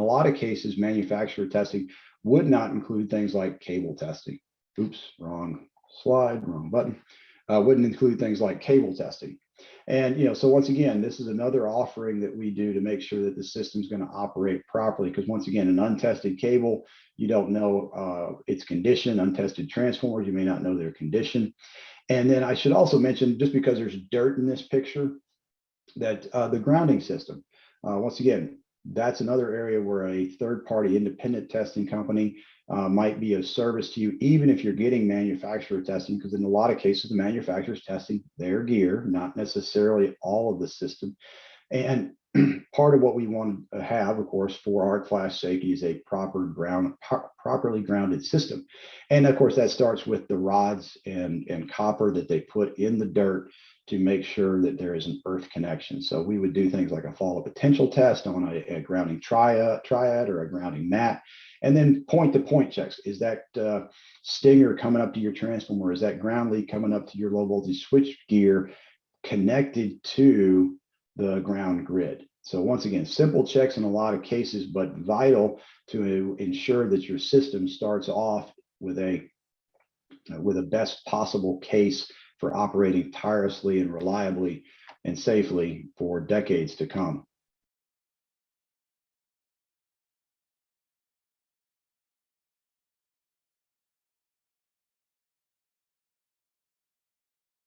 lot of cases, manufacturer testing would not include things like cable testing. Oops, wrong slide, wrong button. Wouldn't include things like cable testing. And so once again, this is another offering that we do to make sure that the system's going to operate properly. Because once again, an untested cable, you don't know its condition. Untested transformers, you may not know their condition. And then I should also mention, just because there's dirt in this picture, that the grounding system, once again, that's another area where a third-party independent testing company might be of service to you, even if you're getting manufacturer testing, because in a lot of cases, the manufacturer's testing their gear, not necessarily all of the system. And part of what we want to have, of course, for arc flash safety is a properly grounded system. And of course, that starts with the rods and copper that they put in the dirt to make sure that there is an earth connection. So we would do things like a fall of potential test on a grounding triad or a grounding mat, and then point-to-point checks. Is that stinger coming up to your transformer? Is that ground lead coming up to your low voltage switch gear connected to the ground grid? So once again, simple checks in a lot of cases, but vital to ensure that your system starts off with a best possible case for operating tirelessly and reliably and safely for decades to come.